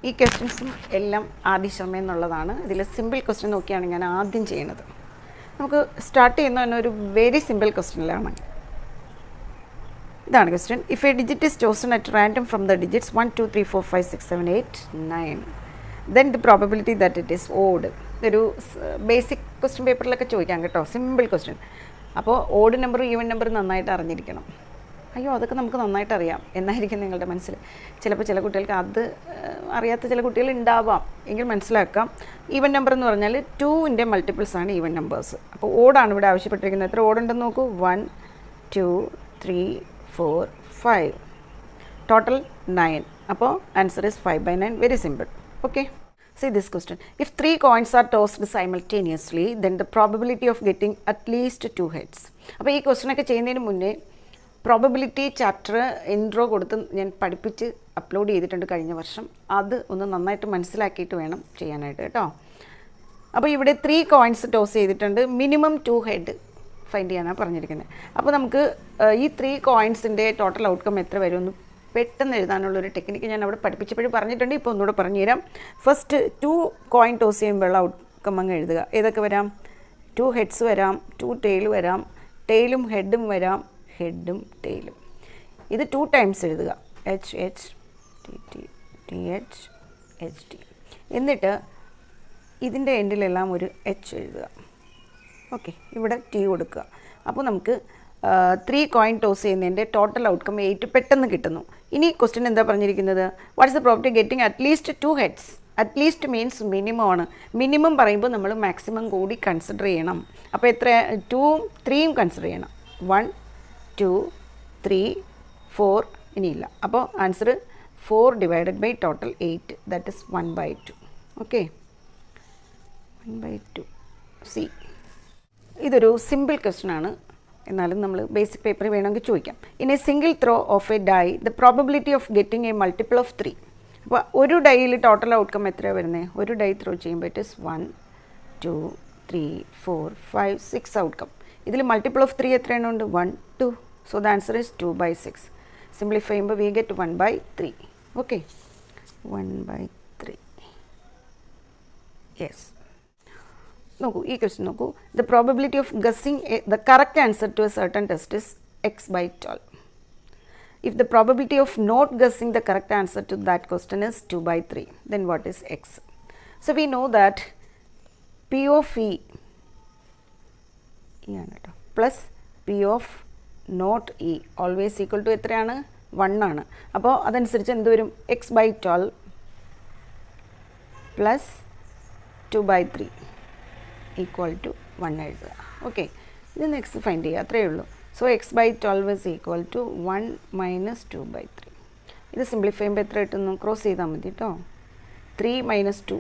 ഈ ക്വസ്റ്റ്യൻസും എല്ലാം ആദ്യ ശർമ്മ എന്നുള്ളതാണ്. ഇതിൽ സിമ്പിൾ ക്വസ്റ്റ്യൻ നോക്കിയാണ് ഞാൻ ആദ്യം ചെയ്യുന്നത്. നമുക്ക് സ്റ്റാർട്ട് ചെയ്യുന്ന തന്നെ ഒരു വെരി സിമ്പിൾ ക്വസ്റ്റ്യനിലാണ്. ഇതാണ് question. If a digit is chosen at random from the digits 1 2 3 4 5 6 7 8 9 then the probability that it is odd. ഇതൊരു ബേസിക് ക്വസ്റ്റ്യൻ പേപ്പറിലൊക്കെ ചോദിക്കാം കേട്ടോ, സിമ്പിൾ ക്വസ്റ്റ്യൻ. അപ്പോൾ ഓഡ് നമ്പറും ഈവൻ നമ്പറും നന്നായിട്ട് അറിഞ്ഞിരിക്കണം. അയ്യോ അതൊക്കെ നമുക്ക് നന്നായിട്ട് അറിയാം എന്നായിരിക്കും നിങ്ങളുടെ മനസ്സിൽ. ചിലപ്പോൾ ചില കുട്ടികൾക്ക് അത് അറിയാത്ത ചില കുട്ടികൾ ഉണ്ടാവാം, എങ്കിൽ മനസ്സിലാക്കാം. ഈവൻ നമ്പർ എന്ന് പറഞ്ഞാൽ 2ൻ്റെ മൾട്ടിപ്പിൾസ് ആണ് ഈവൻ നമ്പേഴ്സ്. അപ്പോൾ ഓടാണ് ഇവിടെ ആവശ്യപ്പെട്ടിരിക്കുന്നത്. എത്ര ഓടുണ്ടെന്ന് നോക്കൂ. 1 2 3 4 5 ടോട്ടൽ 9. അപ്പോൾ answer is 5/9. Very simple. Okay, see this question. If 3 coins are tossed simultaneously, then the probability of getting at least 2 heads. അപ്പോൾ ഈ ക്വസ്റ്റ്യനൊക്കെ ചെയ്യുന്നതിന് മുന്നേ പ്രോബബിലിറ്റി ചാപ്റ്റർ ഇൻട്രോ കൊടുത്ത് ഞാൻ പഠിപ്പിച്ച് അപ്ലോഡ് ചെയ്തിട്ടുണ്ട് കഴിഞ്ഞ വർഷം. അത് ഒന്ന് നന്നായിട്ട് മനസ്സിലാക്കിയിട്ട് വേണം ചെയ്യാനായിട്ട് കേട്ടോ. അപ്പോൾ ഇവിടെ 3 കോയിൻസ് ടോസ് ചെയ്തിട്ടുണ്ട്. മിനിമം 2 ഹെഡ് ഫൈൻഡ് ചെയ്യാനാണ് പറഞ്ഞിരിക്കുന്നത്. അപ്പോൾ നമുക്ക് ഈ 3 കോയിൻസിൻ്റെ ടോട്ടൽ ഔട്ട്കം എത്ര വരുമെന്ന് പെട്ടെന്ന് എഴുതാനുള്ളൊരു ടെക്നിക്ക് ഞാൻ അവിടെ പഠിപ്പിച്ചപ്പോഴും പറഞ്ഞിട്ടുണ്ട്. ഇപ്പോൾ ഒന്നുകൂടെ പറഞ്ഞുതരാം. ഫസ്റ്റ് 2 കോയിൻ ടോസ് ചെയ്യുമ്പോഴുള്ള ഔട്ട്കം അങ്ങ് എഴുതുക. ഏതൊക്കെ വരാം? 2 ഹെഡ്സ് വരാം, 2 ടെയിൽ വരാം, ടെയിലും ഹെഡും വരാം, ഹെഡും ടെയിലും. ഇത് 2 ടൈംസ് എഴുതുക. H H T T T H H T. എന്നിട്ട് ഇതിൻ്റെ എൻഡിലെല്ലാം ഒരു എച്ച് എഴുതുക. ഓക്കെ, ഇവിടെ ടി കൊടുക്കുക. അപ്പോൾ നമുക്ക് 3 കോയിൻ ടോസ് ചെയ്യുന്നതിൻ്റെ ടോട്ടൽ ഔട്ട്കം 8 പെട്ടെന്ന് കിട്ടുന്നു. ഇനി ക്വസ്റ്റ്യൻ എന്താ പറഞ്ഞിരിക്കുന്നത്? What's the probability getting at least 2 heads. At least means minimum ആണ്. മിനിമം പറയുമ്പോൾ നമ്മൾ മാക്സിമം കൂടി കൺസിഡർ ചെയ്യണം. അപ്പോൾ എത്ര? 2ഉം 3ഉം കൺസിഡർ ചെയ്യണം. 1 2 3 4 ഇനിയില്ല. അപ്പോൾ answer 4 divided by total 8, that is 1/2. Okay, 1/2. C, ഇതൊരു സിമ്പിൾ ക്വസ്റ്റ്യൻ ആണ്, എന്നാലും നമ്മൾ ബേസിക് പേപ്പറിൽ വേണമെങ്കിൽ ചോദിക്കാം. In a single throw of a die the probability of getting a multiple of 3. അപ്പോൾ ഒരു ഡൈയിൽ ടോട്ടൽ ഔട്ട്കം എത്രയാണ് വരുന്നത്? ഒരു ഡൈ ത്രോ ചെയ്യുമ്പോൾ ഇറ്റ് ഇസ് 1 2 3 4 5 6 ഔട്ട്കം. ഇതിൽ മൾട്ടിപ്പിൾ ഓഫ് 3 എത്രയാണ് ഉണ്ട്? 1 2. So the answer is 2/6. Simplify ചെയ്യുമ്പോൾ വി ഗെറ്റ് 1/3. ഓക്കെ, 1/3. യെസ്. നോക്കൂ, ഈ ക്വസ്റ്റ്യൻ നോക്കൂ. The probability of guessing the correct answer to a certain test is x/12. If the probability of not guessing the correct answer to that question is 2/3, then what is x? So we know that P of E plus P of not E always equal to എത്രയാണ്? 1 ആണ്. അപ്പോൾ അതനുസരിച്ച് എന്ത് വരും? x/12 plus 2/3 equal to 1 എഴുതുക. Okay, ഇത് next find ചെയ്യുക, അത്രയേ ഉള്ളൂ. So x/12 is equal to 1 minus 2/3. ഇത് സിംപ്ലിഫൈ ചെയ്യുമ്പോൾ എത്ര കിട്ടുന്നു? ക്രോസ് ചെയ്താൽ മതി കേട്ടോ. 3 minus 2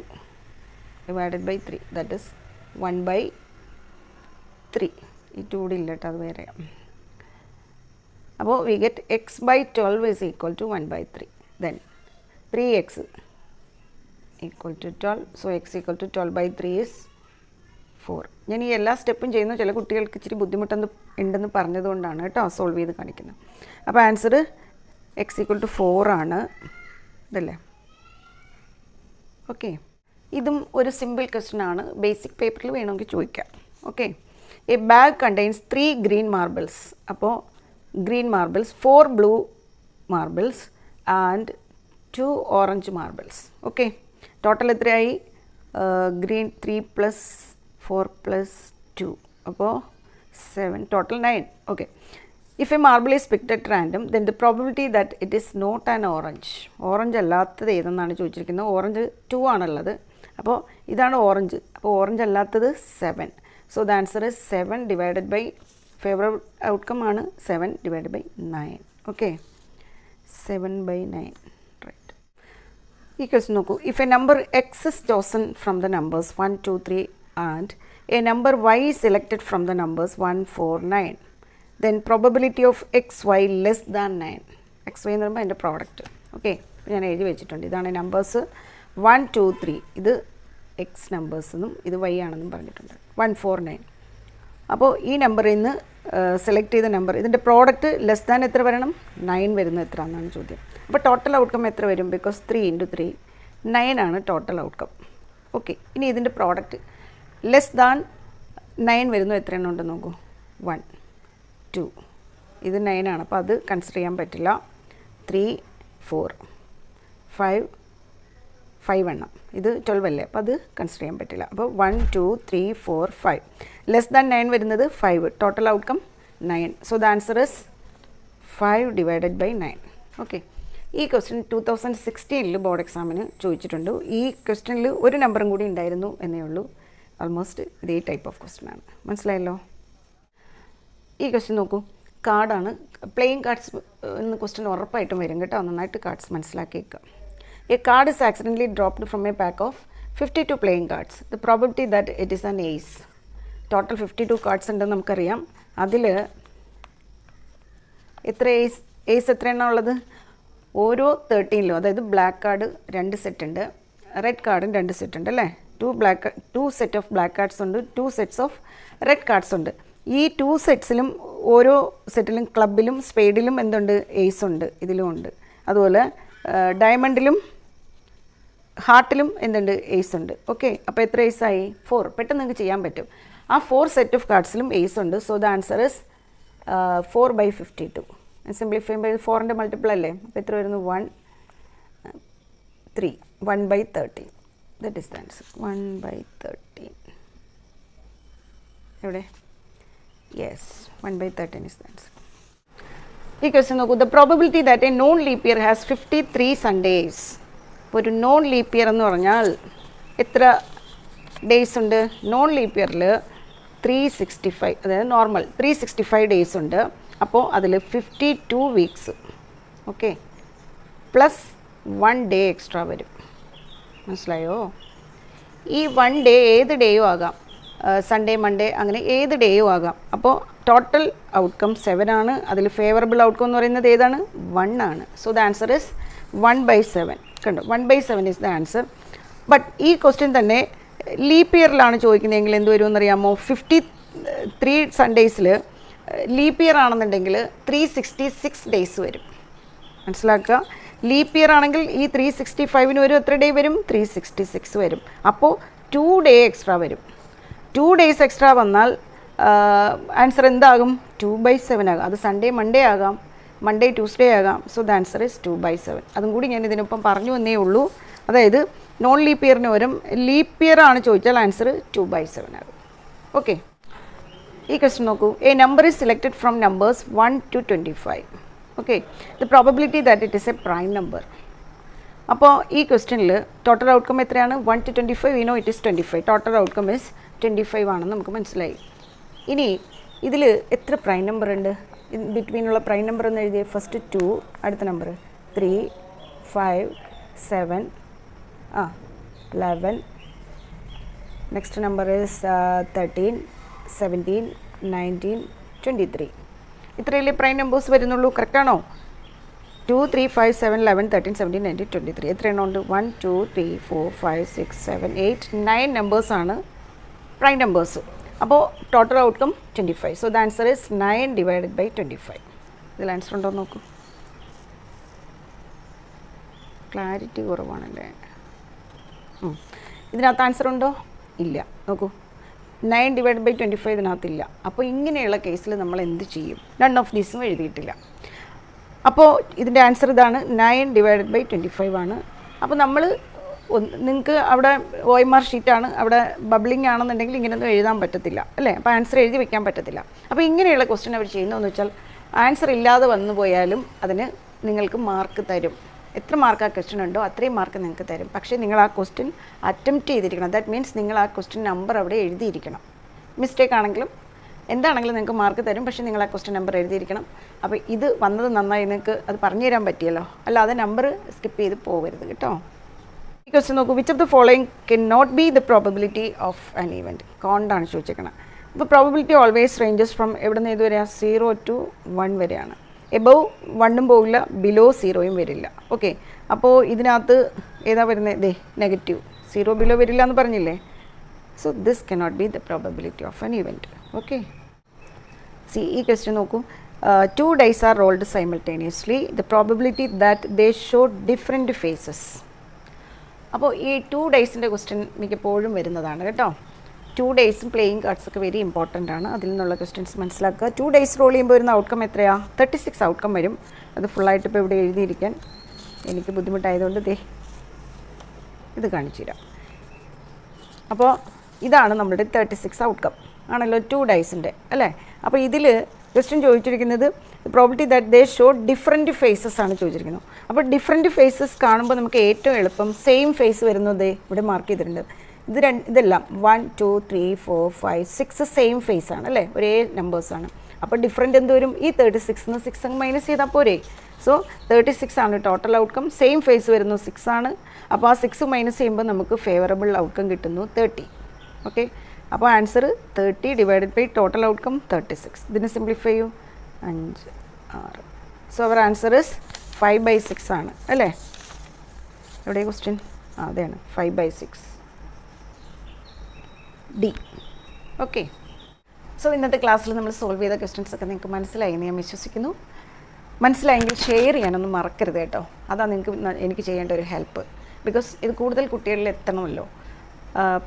divided by 3, that is 1/3. ഈ 2 കൂടി ഇല്ല കേട്ടോ, അത് വേറെ. അപ്പോൾ we get x/12 is equal to 1/3. Then 3x equal to 12. So x equal to 12/3 is 4. ഞാൻ ഈ എല്ലാ സ്റ്റെപ്പും ചെയ്യുന്നു, ചില കുട്ടികൾക്ക് ഇച്ചിരി ബുദ്ധിമുട്ടുണ്ടെന്ന് പറഞ്ഞതുകൊണ്ടാണ് കേട്ടോ സോൾവ് ചെയ്ത് കാണിക്കുന്നത്. അപ്പോൾ ആൻസർ x ഈക്വൽ ടു 4 ആണ്. ഇതല്ലേ? ഓക്കെ, ഇതും ഒരു സിമ്പിൾ ക്വസ്റ്റ്യൻ ആണ്. ബേസിക് പേപ്പറിൽ വേണമെങ്കിൽ ചോദിക്കാം. Okay, a bag contains 3 green marbles. അപ്പോൾ green marbles, 4 blue marbles and 2 orange marbles. Okay, total എത്രയായി? ഗ്രീൻ 3 പ്ലസ് 4 പ്ലസ് 2, അപ്പോൾ 7, total 9. Okay, if a marble is picked at random then the probability that it is not an orange. Orange അല്ലാത്തത് ഏതെന്നാണ് ചോദിച്ചിരിക്കുന്നത്. Orange 2 ആണുള്ളത്. അപ്പോൾ ഇതാണ് orange. അപ്പോൾ ഓറഞ്ച് അല്ലാത്തത് 7. So the answer is 7 divided by favourable outcome ആണ് 7 ഡിവൈഡഡ് ബൈ 9. ഓക്കെ, 7/9. റൈറ്റ്. ഈ ക്വസ്റ്റ്യൻ നോക്കൂ. If a number x is chosen from the numbers 1 2 3 and a number y is selected from the numbers 1 4 9, then probability of xy less than 9. xy എന്ന് പറയുമ്പോൾ അതിൻ്റെ product. Okay, ഞാൻ എഴുതി വെച്ചിട്ടുണ്ട്. ഇതാണ് numbers 1 2 3. ഇത് എക്സ് നമ്പേഴ്സെന്നും ഇത് y ആണെന്നും പറഞ്ഞിട്ടുണ്ട്. 1 4 9. അപ്പോൾ ഈ നമ്പറിൽ നിന്ന് സെലക്ട് ചെയ്ത നമ്പർ, ഇതിൻ്റെ പ്രോഡക്റ്റ് ലെസ് ദാൻ എത്ര വരണം? 9 വരുന്നത് എത്ര എന്നാണ് ചോദ്യം. അപ്പോൾ ടോട്ടൽ ഔട്ട്കം എത്ര വരും? ബിക്കോസ് 3 × 3 9 ആണ് ടോട്ടൽ ഔട്ട്കം. ഓക്കെ, ഇനി ഇതിൻ്റെ പ്രോഡക്റ്റ് ലെസ് ദാൻ 9 വരുന്നു. എത്ര എണ്ണം ഉണ്ടെന്ന് നോക്കൂ. 1 2, ഇത് 9 ആണ്, അപ്പോൾ അത് കൺസിഡർ ചെയ്യാൻ പറ്റില്ല. 3 4 5 എണ്ണം, ഇത് 12 അല്ലേ, അപ്പോൾ അത് കൺസിഡർ ചെയ്യാൻ പറ്റില്ല. അപ്പോൾ 1 2 3 4 5, ലെസ് ദാൻ 9 വരുന്നത് 5, total outcome 9. So the answer is 5 divided by 9. Okay, ഈ ക്വസ്റ്റ്യൻ 2016 ബോർഡ് എക്സാമിന് ചോദിച്ചിട്ടുണ്ട്. ഈ ക്വസ്റ്റ്യനിൽ ഒരു നമ്പറും കൂടി ഉണ്ടായിരുന്നു എന്നേ ഉള്ളൂ. ഓൾമോസ്റ്റ് ഇതേ ടൈപ്പ് ഓഫ് ക്വസ്റ്റ്യൻ ആണ്. മനസ്സിലായല്ലോ? ഈ ക്വസ്റ്റ്യൻ നോക്കൂ. കാർഡാണ്, പ്ലേയിങ് കാർഡ്സ് എന്ന ക്വസ്റ്റ്യൻ ഉറപ്പായിട്ടും വരും കേട്ടോ. നന്നായിട്ട് കാർഡ്സ് മനസ്സിലാക്കി വെക്കുക. A card is accidentally dropped from a pack of 52 playing cards. The probability that it is an ace. Total 52 cards ഉണ്ടെന്ന് നമുക്കറിയാം. അതിൽ എത്ര ഏസ് എത്ര എണ്ണം ഉള്ളത്? ഓരോ 13ലും, അതായത് ബ്ലാക്ക് കാർഡ് 2 സെറ്റ് ഉണ്ട്, റെഡ് കാർഡും 2 സെറ്റ് ഉണ്ട് അല്ലേ. 2 സെറ്റ് ഓഫ് ബ്ലാക്ക് കാർഡ്സ് ഉണ്ട്, 2 സെറ്റ്സ് ഓഫ് റെഡ് കാർഡ്സ് ഉണ്ട്. ഈ 2 സെറ്റ്സിലും ഓരോ സെറ്റിലും ക്ലബിലും സ്പേഡിലും എന്തുണ്ട്? ഏസ് ഉണ്ട്, ഇതിലും ഉണ്ട്. അതുപോലെ ഡയമണ്ടിലും ഹാർട്ടിലും എന്തുണ്ട്? ഏസ് ഉണ്ട്. ഓക്കെ, അപ്പോൾ എത്ര ഏസായി? 4. പെട്ടെന്ന് നിങ്ങൾക്ക് ചെയ്യാൻ പറ്റും. ആ 4 സെറ്റ് ഓഫ് കാർഡ്സിലും ഏസ് ഉണ്ട്. So the answer is 4/52. Simplify by 4ൻ്റെ മൾട്ടിപ്പിൾ അല്ലേ, അപ്പോൾ എത്ര വരുന്നു? 1 3, 1/13. That is the answer, 1/13. എവിടെ? Yes, 1/13 is the answer. ഈ ക്വസ്റ്റ്യൻ നോക്കൂ. The probability that a non leap year has 53 Sundays. ഇപ്പോൾ ഒരു നോൺ ലീപ്പ് ഇയർ എന്ന് പറഞ്ഞാൽ എത്ര ഡേയ്സ് ഉണ്ട്? നോൺ ലീപ്പ് ഇയറിൽ 365, അതായത് നോർമൽ 365 ഡേയ്സ് ഉണ്ട്. അപ്പോൾ അതിൽ 52 weeks, okay, plus 1 day extra വരും. മനസ്സിലായോ? ഈ 1 ഡേ ഏത് ഡേയും ആകാം, സൺഡേ മൺഡേ അങ്ങനെ ഏത് ഡേയും ആകാം. അപ്പോൾ ടോട്ടൽ ഔട്ട്കം 7 ആണ്. അതിൽ ഫേവറബിൾ ഔട്ട്കം എന്ന് പറയുന്നത് ഏതാണ്? 1 ആണ്. So the answer is 1/7. കണ്ടോ, 1/7 ഇസ് ദ ആൻസർ. ബട്ട് ഈ ക്വസ്റ്റ്യൻ തന്നെ ലീപ്പ് ഇയറിലാണ് ചോദിക്കുന്നതെങ്കിൽ എന്ത് വരുമെന്ന് അറിയാമോ? 53 സൺഡേയ്സിൽ ലീപ്പ് ഇയർ ആണെന്നുണ്ടെങ്കിൽ 366 ഡേയ്സ് വരും. മനസ്സിലാക്കുക. ലീപ്പ് ഇയർ ആണെങ്കിൽ ഈ 365 വരും. എത്ര ഡേ വരും? 366 വരും. അപ്പോൾ 2 ഡേ എക്സ്ട്രാ വരും. 2 ഡേയ്സ് എക്സ്ട്രാ വന്നാൽ ആൻസർ എന്താകും? 2/7 ആകാം. അത് സൺഡേ മൺഡേ ആകാം, മൺഡേ ട്യൂസ്ഡേ ആകാം. So the answer is 2/7. അതും കൂടി ഞാൻ ഇതിനൊപ്പം പറഞ്ഞു എന്നേ ഉള്ളൂ. അതായത് നോൺ ലീപ്പ് ഇയറിന് വരും. ലീപ്പ് ഇയർ ആണ് ചോദിച്ചാൽ ആൻസർ 2/7 ആകും. ഓക്കെ, ഈ ക്വസ്റ്റ്യൻ നോക്കൂ. A number is selected from numbers 1 to 25. Okay, the probability that it is A prime number. അപ്പോൾ ഈ ക്വസ്റ്റ്യനിൽ ടോട്ടൽ ഔട്ട്കം എത്രയാണ്? 1 to 25. We know it is 25. Total outcome is 25 ആണെന്ന് നമുക്ക് മനസ്സിലായി. ഇനി ഇതിൽ എത്ര പ്രൈം നമ്പർ ഉണ്ട്? ബിറ്റ്വീനുള്ള പ്രൈം നമ്പർ എന്ന് എഴുതിയ ഫസ്റ്റ് 2, അടുത്ത നമ്പർ 3 5 7 11, നെക്സ്റ്റ് നമ്പർ ഈസ് 13 17 19 23. ഇത്രയല്ലേ പ്രൈം നമ്പേഴ്സ് വരുന്നുള്ളൂ. കറക്റ്റാണോ? 2 3 5 7 11 13 17 19 23. എത്ര എണ്ണം ഉണ്ട്? 1 2 3 4 5 6 7 8 9 നമ്പേഴ്സാണ് പ്രൈം നമ്പേഴ്സ്. അപ്പോൾ total outcome 25. So the answer is 9 divided by 25. ഇതിൽ ആൻസർ ഉണ്ടോ നോക്കൂ. ക്ലാരിറ്റി കുറവാണല്ലേ. ഇതിനകത്ത് ആൻസർ ഉണ്ടോ? ഇല്ല. നോക്കൂ, 9 ഡിവൈഡ് ബൈ 25 ഇതിനകത്തില്ല. അപ്പോൾ ഇങ്ങനെയുള്ള കേസിൽ നമ്മൾ എന്ത് ചെയ്യും? നൺ ഓഫ് ദീസും എഴുതിയിട്ടില്ല. അപ്പോൾ ഇതിൻ്റെ ആൻസർ ഇതാണ്, 9 ഡിവൈഡഡ് ബൈ 25 ആണ്. അപ്പോൾ നമ്മൾ നിങ്ങൾക്ക് അവിടെ OMR ഷീറ്റാണ്, അവിടെ ബബ്ലിംഗ് ആണെന്നുണ്ടെങ്കിൽ ഇങ്ങനെയൊന്നും എഴുതാൻ പറ്റത്തില്ല അല്ലേ. അപ്പോൾ ആൻസർ എഴുതി വെക്കാൻ പറ്റത്തില്ല. അപ്പോൾ ഇങ്ങനെയുള്ള ക്വസ്റ്റ്യൻ അവർ ചെയ്യുന്നതെന്ന് വെച്ചാൽ ആൻസർ ഇല്ലാതെ വന്നു പോയാലും അതിന് നിങ്ങൾക്ക് മാർക്ക് തരും. എത്ര മാർക്ക് ആ ക്വസ്റ്റ്യൻ ഉണ്ടോ അത്രയും മാർക്ക് നിങ്ങൾക്ക് തരും. പക്ഷേ നിങ്ങൾ ആ ക്വസ്റ്റ്യൻ അറ്റംപ്റ്റ് ചെയ്തിരിക്കണം. ദാറ്റ് മീൻസ് നിങ്ങൾ ആ ക്വസ്റ്റ്യൻ നമ്പർ അവിടെ എഴുതിയിരിക്കണം. മിസ്റ്റേക്ക് ആണെങ്കിലും എന്താണെങ്കിലും നിങ്ങൾക്ക് മാർക്ക് തരും. പക്ഷേ നിങ്ങൾ ആ ക്വസ്റ്റ്യൻ നമ്പർ എഴുതിയിരിക്കണം. അപ്പോൾ ഇത് വന്നത് നന്നായി, നിങ്ങൾക്ക് അത് പറഞ്ഞു തരാൻ പറ്റിയല്ലോ. അല്ലാതെ നമ്പർ സ്കിപ്പ് ചെയ്ത് പോകരുത് കേട്ടോ. ഈ ക്വസ്റ്റ്യൻ നോക്കൂ. Which of the following can not be the probability of an event? കോണ്ടാണ് ചോദിച്ചേക്കണം. ഇപ്പോൾ പ്രോബബിലിറ്റി ഓൾവേസ് റേഞ്ചസ് ഫ്രം എവിടെ നിന്ന് ഏത് വരെയാണ്? 0 to 1 വരെയാണ്. എബവ് 1ഉം പോകില്ല, ബിലോ 0യും വരില്ല. ഓക്കെ, അപ്പോൾ ഇതിനകത്ത് ഏതാ വരുന്നത്? ദേ നെഗറ്റീവ്. 0 ബിലോ വരില്ല എന്ന് പറഞ്ഞില്ലേ. So this cannot be the probability of an event. Okay, C ഈ ക്വസ്റ്റ്യൻ നോക്കൂ. 2 dice are rolled simultaneously. The probability that they show different faces. അപ്പോൾ ഈ 2 ഡേയ്സിൻ്റെ ക്വസ്റ്റ്യൻ മിക്കപ്പോഴും വരുന്നതാണ് കേട്ടോ. 2 ഡേയ്സും പ്ലേയിങ് കാർഡ്സൊക്കെ വെരി ഇമ്പോർട്ടൻ്റ് ആണ്. അതിൽ നിന്നുള്ള ക്വസ്റ്റ്യൻസ് മനസ്സിലാക്കുക. 2 ഡേയ്സ് റോൾ ചെയ്യുമ്പോൾ വരുന്ന ഔട്ട്കം എത്രയാണ്? 36 ഔട്ട്കം വരും. അത് ഫുള്ളായിട്ട് ഇപ്പോൾ ഇവിടെ എഴുതിയിരിക്കാൻ എനിക്ക് ബുദ്ധിമുട്ടായതുകൊണ്ട് ഇത് കാണിച്ചു തരാം. അപ്പോൾ ഇതാണ് നമ്മുടെ 36 ഔട്ട്കം ആണല്ലോ 2 ഡേയ്സിൻ്റെ അല്ലേ. അപ്പോൾ ഇതിൽ ക്വസ്റ്റ്യൻ ചോദിച്ചിരിക്കുന്നത് probability that they show different faces ആണ് ചോദിച്ചിരിക്കുന്നത്. അപ്പോൾ ഡിഫറെൻറ്റ് ഫേസസ് കാണുമ്പോൾ നമുക്ക് ഏറ്റവും എളുപ്പം സെയിം ഫേസ് വരുന്നത് ഇവിടെ മാർക്ക് ചെയ്തിട്ടുണ്ട്. ഇതെല്ലാം 1 2 3 4 5 6 സെയിം ഫേസ് ആണ് അല്ലേ, ഒരേ നമ്പേഴ്സാണ്. അപ്പോൾ ഡിഫറെൻറ്റ് എന്ത് വരും? ഈ 36 6 അങ്ങ് മൈനസ് ചെയ്താൽ പോരെ. സോ 36 ആണ് ടോട്ടൽ ഔട്ട്കം. സെയിം ഫേസ് വരുന്നു 6 ആണ്. അപ്പോൾ ആ 6 മൈനസ് ചെയ്യുമ്പോൾ നമുക്ക് ഫേവറബിൾ ഔട്ട്കം കിട്ടുന്നു 30. ഓക്കെ, അപ്പോൾ answer 30 divided by total outcome 36. ഇതിന് സിംപ്ലിഫൈ ചെയ്യൂ. 5 6. സോ അവർ ആൻസർ ഇസ് 5/6 ആണ് അല്ലേ. എവിടെ ക്വസ്റ്റ്യൻ? അതെയാണ് 5/6 ഡി. ഓക്കെ, സോ ഇന്നത്തെ ക്ലാസ്സിൽ നമ്മൾ സോൾവ് ചെയ്ത ക്വസ്റ്റ്യൻസ് ഒക്കെ നിങ്ങൾക്ക് മനസ്സിലായി എന്ന് ഞാൻ വിശ്വസിക്കുന്നു. മനസ്സിലായെങ്കിൽ ഷെയർ ചെയ്യാനൊന്നും മറക്കരുത് കേട്ടോ. അതാണ് എനിക്ക് ചെയ്യേണ്ട ഒരു ഹെൽപ്പ്. ബിക്കോസ് ഇത് കൂടുതൽ കുട്ടികളിൽ എത്തണമല്ലോ.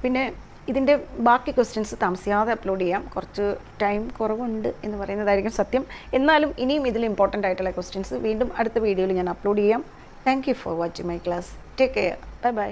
പിന്നെ ഇതിൻ്റെ ബാക്കി ക്വസ്റ്റ്യൻസ് താമസിയാതെ അപ്ലോഡ് ചെയ്യാം. കുറച്ച് ടൈം കുറവുണ്ട് എന്ന് പറയുന്നതായിരിക്കും സത്യം. എന്നാലും ഇനിയും ഇതിൽ ഇമ്പോർട്ടൻ്റ് ആയിട്ടുള്ള ക്വസ്റ്റ്യൻസ് വീണ്ടും അടുത്ത വീഡിയോയിൽ ഞാൻ അപ്ലോഡ് ചെയ്യാം. Thank you for watching my class. Take care. Bye bye.